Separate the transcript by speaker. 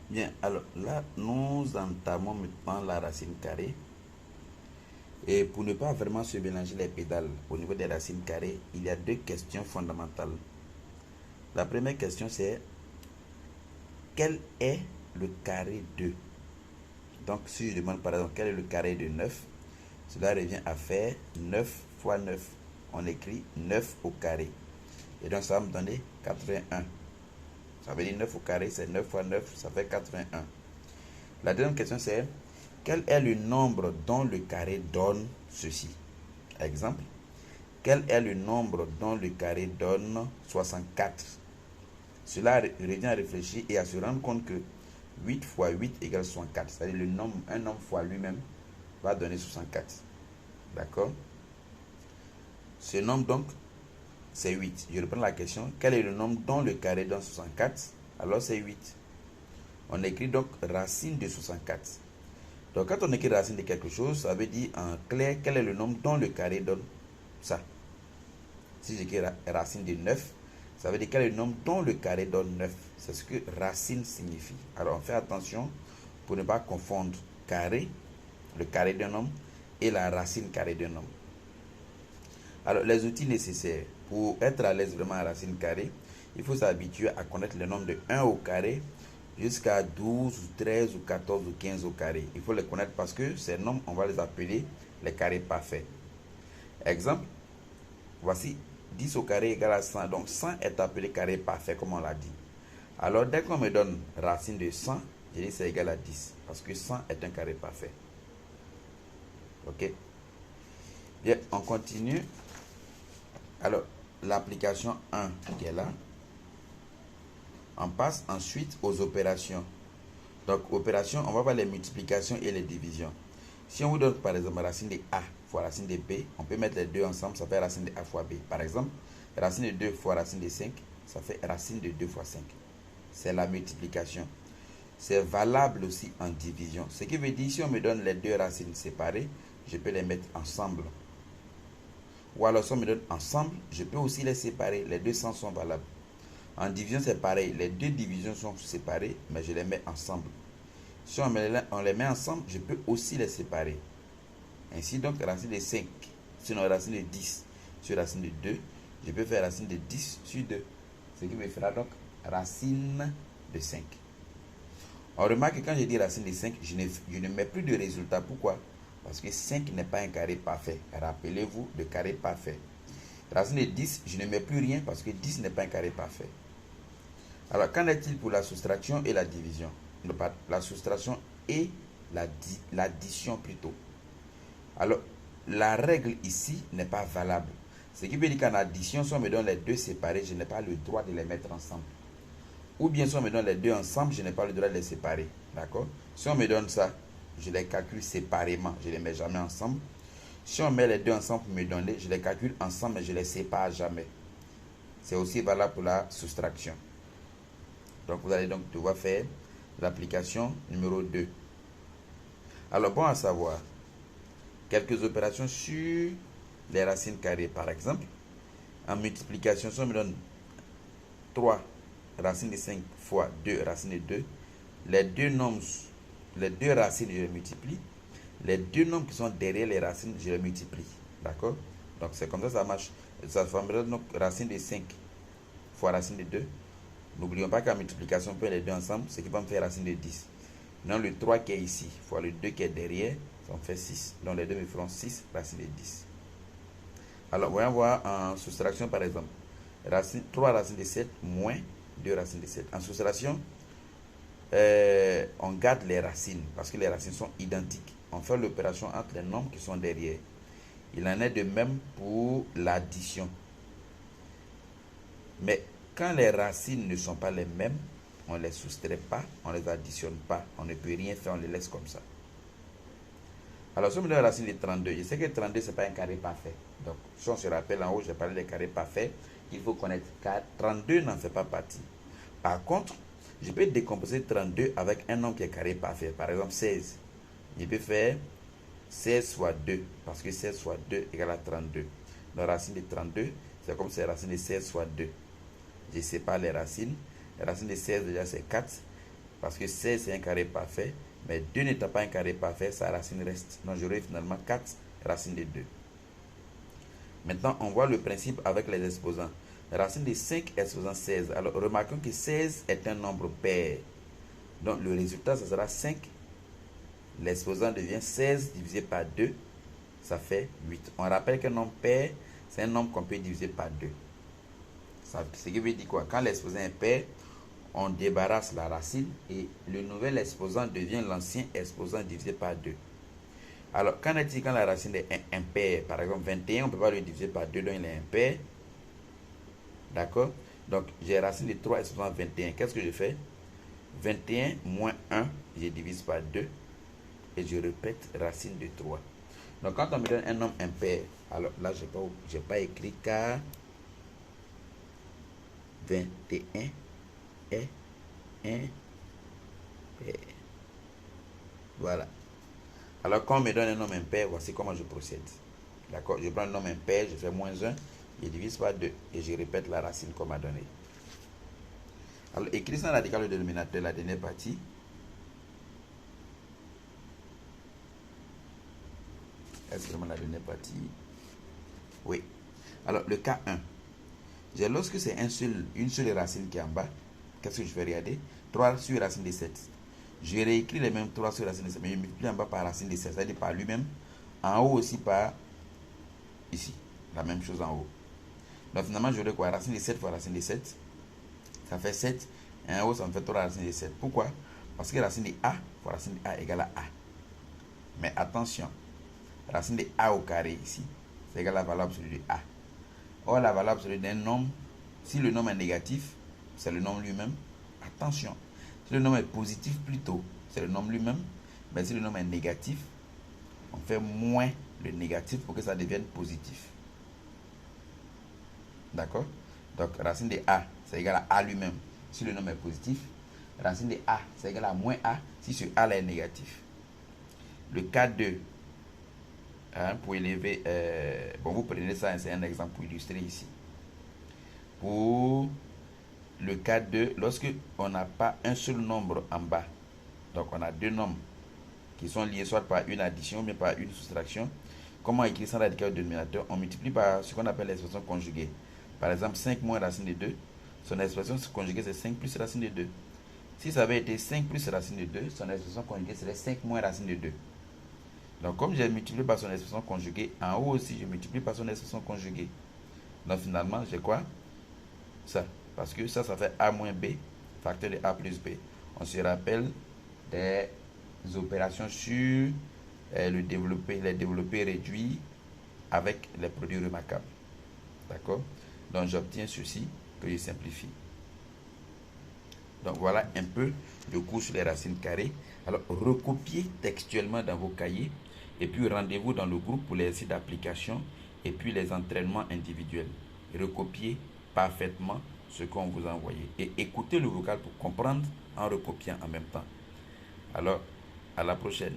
Speaker 1: Bien, alors là, nous entamons maintenant la racine carrée. Et pour ne pas vraiment se mélanger les pédales au niveau des racines carrées, il y a deux questions fondamentales. La première question, c'est quel est le carré de? Donc, si je demande par exemple quel est le carré de 9, cela revient à faire 9 fois 9. On écrit 9 au carré. Et donc, ça va me donner 81. Ça veut dire 9 au carré, c'est 9 fois 9, ça fait 81. La deuxième question, c'est quel est le nombre dont le carré donne ceci? Exemple, quel est le nombre dont le carré donne 64? Cela revient à réfléchir et à se rendre compte que 8 fois 8 égale 64. C'est-à-dire un nombre fois lui-même va donner 64. D'accord? Ce nombre donc, c'est 8. Je reprends la question. Quel est le nombre dont le carré donne 64? Alors c'est 8. On écrit donc racine de 64. Donc quand on écrit racine de quelque chose, ça veut dire en clair quel est le nombre dont le carré donne ça. Si j'écris racine de 9, ça veut dire quel est le nombre dont le carré donne 9. C'est ce que racine signifie. Alors on fait attention pour ne pas confondre carré, le carré d'un nombre, et la racine carrée d'un nombre. Alors les outils nécessaires pour être à l'aise vraiment à racine carrée, il faut s'habituer à connaître le nombre de 1 au carré jusqu'à 12 ou 13 ou 14 ou 15 au carré. Il faut les connaître parce que ces nombres, on va les appeler les carrés parfaits. Exemple, voici 10 au carré égale à 100. Donc 100 est appelé carré parfait comme on l'a dit. Alors dès qu'on me donne racine de 100, je dis c'est égal à 10 parce que 100 est un carré parfait. Ok? Bien, on continue. Alors, l'application 1 qui est là. On passe ensuite aux opérations. Donc, opérations, on va voir les multiplications et les divisions. Si on vous donne par exemple racine de A fois racine de B, on peut mettre les deux ensemble, ça fait racine de A fois B. Par exemple, racine de 2 fois racine de 5, ça fait racine de 2 fois 5. C'est la multiplication. C'est valable aussi en division. Ce qui veut dire, si on me donne les deux racines séparées, je peux les mettre ensemble. Ou alors, si on me donne ensemble, je peux aussi les séparer. Les deux sens sont valables. En division, c'est pareil. Les deux divisions sont séparées, mais je les mets ensemble. Si on les met ensemble, je peux aussi les séparer. Ainsi, donc, racine de 5, sinon racine de 10 sur racine de 2, je peux faire racine de 10 sur 2. Ce qui me fera donc racine de 5. On remarque que quand je dis racine de 5, je ne mets plus de résultat. Pourquoi? Parce que 5 n'est pas un carré parfait. Rappelez-vous de carré parfait. Racine de 10, je ne mets plus rien parce que 10 n'est pas un carré parfait. Alors, qu'en est-il pour la soustraction et la division? La soustraction et l'addition plutôt. Alors, la règle ici n'est pas valable. Ce qui veut dire qu'en addition, si on me donne les deux séparés, je n'ai pas le droit de les mettre ensemble. Ou bien si on me donne les deux ensemble, je n'ai pas le droit de les séparer. D'accord? Si on me donne ça, je les calcule séparément, je ne les mets jamais ensemble. Si on met les deux ensemble pour me donner, je les calcule ensemble, mais je ne les sépare jamais. C'est aussi valable pour la soustraction. Donc vous allez donc devoir faire l'application numéro 2. Alors bon à savoir, quelques opérations sur les racines carrées. Par exemple, en multiplication, si on me donne 3 racines de 5 fois 2 racines de 2, les deux racines, je les multiplie. Les deux nombres qui sont derrière les racines, je les multiplie. D'accord? Donc c'est comme ça que ça marche. Ça formera donc racine de 5 fois racine de 2. N'oublions pas qu'en multiplication, on peut les deux ensemble, ce qui va me faire racine de 10. Non, le 3 qui est ici fois le 2 qui est derrière, ça me fait 6. Donc les deux me feront 6 racine de 10. Alors, voyons voir en soustraction par exemple. 3 racines de 7 moins 2 racines de 7. En soustraction, on garde les racines parce que les racines sont identiques. On fait l'opération entre les nombres qui sont derrière. Il en est de même pour l'addition. Mais quand les racines ne sont pas les mêmes, on ne les soustrait pas, on ne les additionne pas. On ne peut rien faire, on les laisse comme ça. Alors, si on me donne la racine de 32, je sais que 32, ce n'est pas un carré parfait. Donc, si on se rappelle en haut, j'ai parlé des carrés parfaits. Il faut connaître car 32 n'en fait pas partie. Par contre, je peux décomposer 32 avec un nombre qui est carré parfait. Par exemple, 16. Je peux faire 16 fois 2, parce que 16 fois 2 égale à 32. Donc, racine de 32, c'est comme si la racine de 16 fois 2. Je sépare les racines. La racine de 16, déjà, c'est 4. Parce que 16 c'est un carré parfait, mais 2 n'étant pas un carré parfait, sa racine reste. Donc j'aurai finalement 4 racines de 2. Maintenant, on voit le principe avec les exposants. La racine de 5 exposant 16. Alors, remarquons que 16 est un nombre pair. Donc, le résultat, ça sera 5. L'exposant devient 16 divisé par 2. Ça fait 8. On rappelle qu'un nombre pair, c'est un nombre qu'on peut diviser par 2. Ce qui veut dire quoi? Quand l'exposant est pair, on débarrasse la racine et le nouvel exposant devient l'ancien exposant divisé par 2. Alors, qu'en est-il quand la racine est impaire? Par exemple, 21, on ne peut pas le diviser par 2, donc il est impair. D'accord? Donc, j'ai racine de 3 exposant 21. Qu'est-ce que je fais? 21 moins 1, je divise par 2. Et je répète racine de 3. Donc, quand on me donne un nombre impair, alors là, je n'ai pas écrit car 21 est impair. Voilà. Alors, quand on me donne un nombre impair, voici comment je procède. D'accord? Je prends un nombre impair, je fais moins 1, je divise par 2 et je répète la racine qu'on m'a donnée. Alors, écris sans radical le dénominateur, la dernière partie. Est-ce vraiment la dernière partie? Oui. Alors, le cas 1. Lorsque c'est une seule racine qui est en bas, qu'est-ce que je vais regarder? 3 sur racine de 7. Je réécris les mêmes 3 sur racine de 7, mais je multiplie en bas par racine de 7, c'est-à-dire par lui-même. En haut aussi par ici. La même chose en haut. Donc finalement, j'aurai quoi? Racine de 7 fois racine de 7. Ça fait 7. Et en haut, ça me fait 3 racines de 7. Pourquoi? Parce que racine de A fois racine de A égale à A. Mais attention, racine de A au carré ici, c'est égal à la valeur absolue de A. Or, la valeur absolue d'un nombre, si le nombre est négatif, c'est le nombre lui-même. Attention, si le nombre est positif plutôt, c'est le nombre lui-même. Mais si le nombre est négatif, on fait moins le négatif pour que ça devienne positif. D'accord? Donc, racine de A, c'est égal à A lui-même si le nombre est positif. Racine de A, c'est égal à moins A si ce A là est négatif. Le cas 2, pour élever, bon, vous prenez ça, c'est un exemple pour illustrer ici. Pour le cas 2, lorsque on n'a pas un seul nombre en bas, donc on a deux nombres qui sont liés soit par une addition, mais par une soustraction. Comment écrire sans radical au dénominateur? On multiplie par ce qu'on appelle l'expression conjuguée. Par exemple, 5 moins racine de 2, son expression conjuguée c'est 5 plus racine de 2. Si ça avait été 5 plus racine de 2, son expression conjuguée serait 5 moins racine de 2. Donc, comme j'ai multiplié par son expression conjuguée, en haut aussi, je multiplie par son expression conjuguée. Donc, finalement, j'ai quoi? Ça. Parce que ça fait A moins B, facteur de A plus B. On se rappelle des opérations sur les développés réduits avec les produits remarquables. D'accord? Donc, j'obtiens ceci que je simplifie. Donc, voilà un peu le cours sur les racines carrées. Alors, recopiez textuellement dans vos cahiers et puis rendez-vous dans le groupe pour les exercices d'application et puis les entraînements individuels. Recopiez parfaitement ce qu'on vous a envoyé et écoutez le vocal pour comprendre en recopiant en même temps. Alors, à la prochaine.